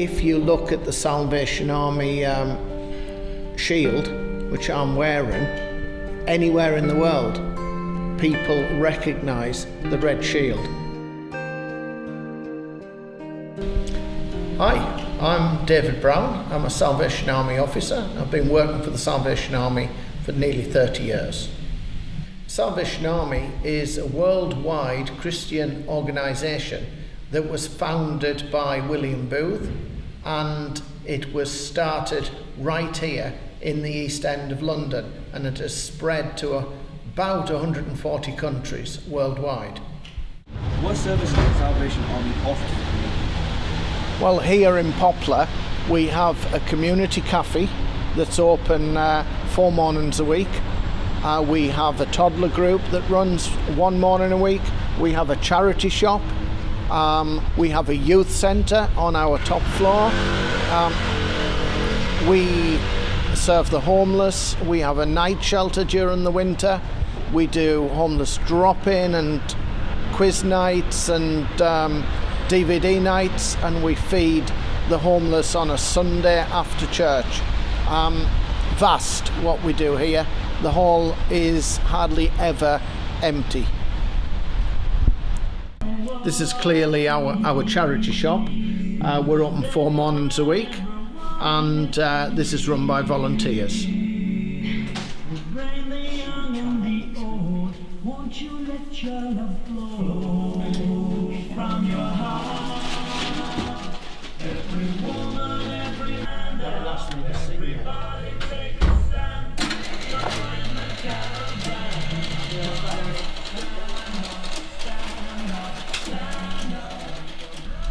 if you look at the Salvation Army shield, which I'm wearing, anywhere in the world, people recognise the red shield. Hi, I'm David Brown. I'm a Salvation Army officer. I've been working for the Salvation Army for nearly 30 years. Salvation Army is a worldwide Christian organisation that was founded by William Booth, and it was started right here in the East End of London, and it has spread to about 140 countries worldwide. What services does Salvation Army offer to the community? Well, here in Poplar we have a community cafe that's open 4 mornings a week. We have a toddler group that runs 1 morning a week. We have a charity shop. We have a youth centre on our top floor. We serve the homeless. We have a night shelter during the winter. We do homeless drop-in and quiz nights and DVD nights, and we feed the homeless on a Sunday after church. Vast what we do here. The hall is hardly ever empty. This is clearly our charity shop. We're open 4 mornings a week, and this is run by volunteers.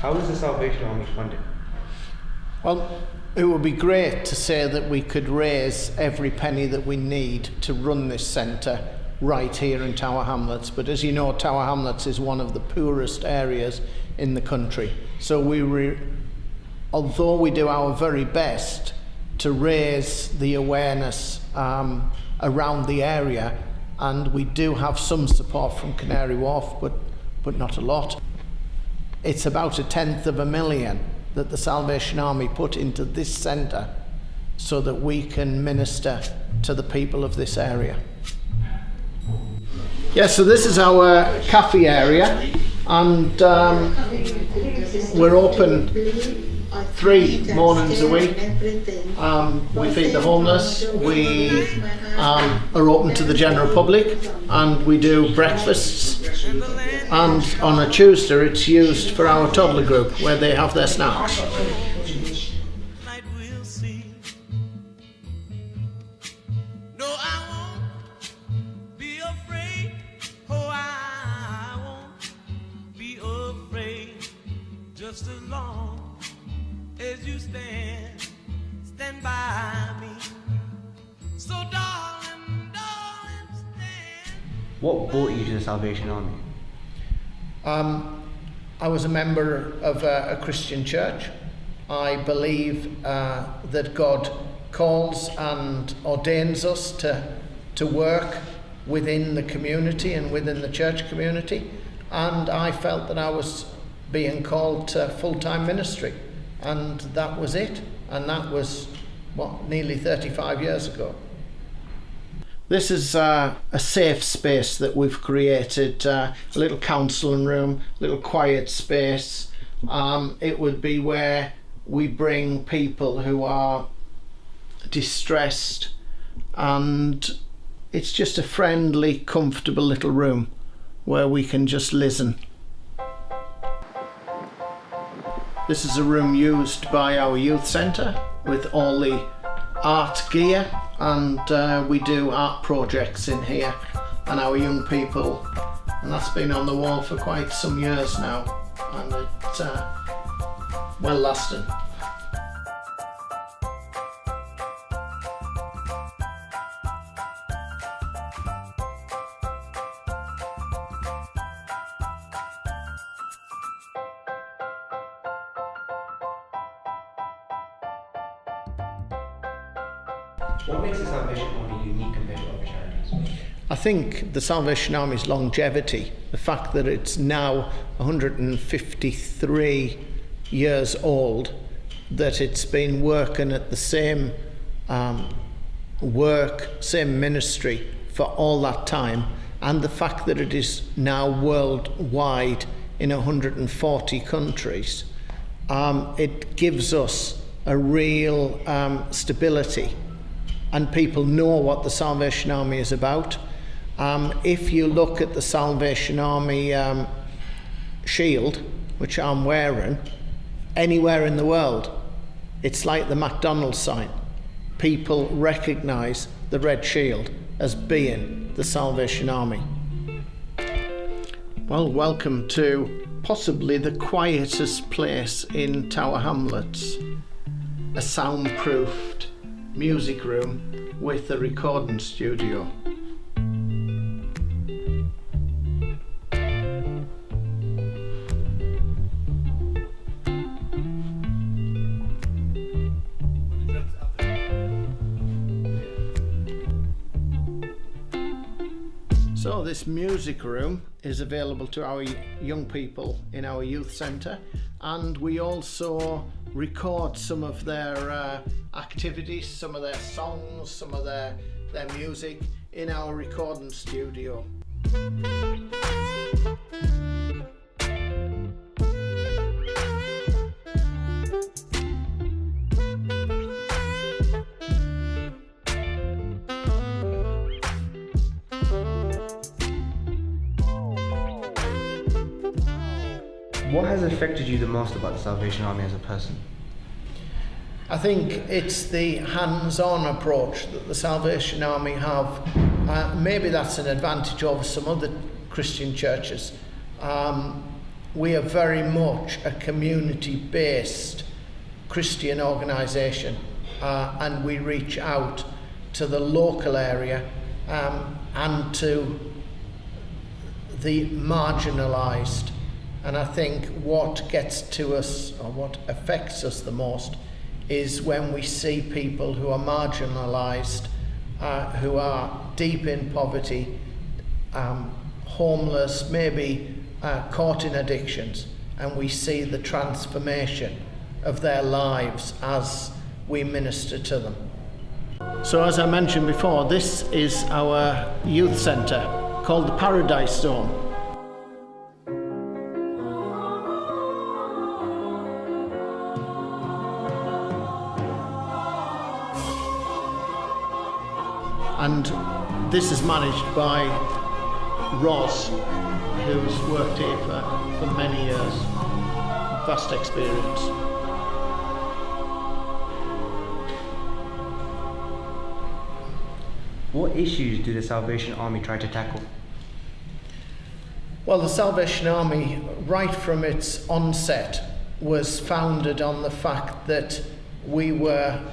How is the Salvation Army funded? Well, it would be great to say that we could raise every penny that we need to run this centre right here in Tower Hamlets, but as you know, Tower Hamlets is one of the poorest areas in the country. So although we do our very best to raise the awareness around the area, and we do have some support from Canary Wharf, but not a lot. It's about $1/10,000,000 that the Salvation Army put into this centre so that we can minister to the people of this area. Yeah, so this is our cafe area, and we're open 3 mornings a week. We feed the homeless, we are open to the general public, and we do breakfasts, and on a Tuesday it's used for our toddler group where they have their snacks. Just as long as you stand by me. So darling, stand. What brought you to the Salvation Army? I was a member of a Christian church. I believe that God calls and ordains us to work within the community and within the church community, and I felt that I was being called to full-time ministry, and that was it, and that was nearly 35 years ago. This is a safe space that we've created, a little counselling room, little quiet space. It would be where we bring people who are distressed, and it's just a friendly, comfortable little room where we can just listen. This is a room used by our youth centre with all the art gear, and we do art projects in here, and our young people, and that's been on the wall for quite some years now, and it's well lasting. What makes the Salvation Army unique compared to other charities? I think the Salvation Army's longevity, the fact that it's now 153 years old, that it's been working at the same same ministry for all that time, and the fact that it is now worldwide in 140 countries, it gives us a real stability, and people know what the Salvation Army is about. If you look at the Salvation Army shield, which I'm wearing, anywhere in the world, it's like the McDonald's sign. People recognise the red shield as being the Salvation Army. Well, welcome to possibly the quietest place in Tower Hamlets, a soundproofed music room with a recording studio. So this music room is available to our young people in our youth centre, and we also record some of their activities, some of their songs, some of their music in our recording studio. What has affected you the most about the Salvation Army as a person? I think it's the hands-on approach that the Salvation Army have. Maybe that's an advantage over some other Christian churches. We are very much a community-based Christian organisation, and we reach out to the local area and to the marginalised. And I think what gets to us, or what affects us the most, is when we see people who are marginalised, who are deep in poverty, homeless, maybe caught in addictions, and we see the transformation of their lives as we minister to them. So as I mentioned before, this is our youth centre called the Paradise Dome. And this is managed by Roz, who's worked here for many years, vast experience. What issues do the Salvation Army try to tackle? Well, the Salvation Army, right from its onset, was founded on the fact that we were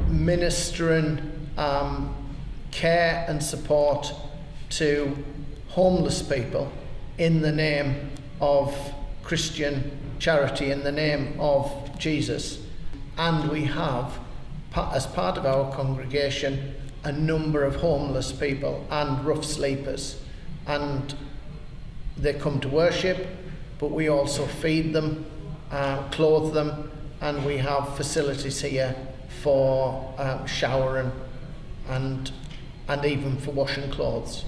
ministering care and support to homeless people in the name of Christian charity, in the name of Jesus. And we have, as part of our congregation, a number of homeless people and rough sleepers, and they come to worship, but we also feed them, clothe them, and we have facilities here for showering and even for washing clothes.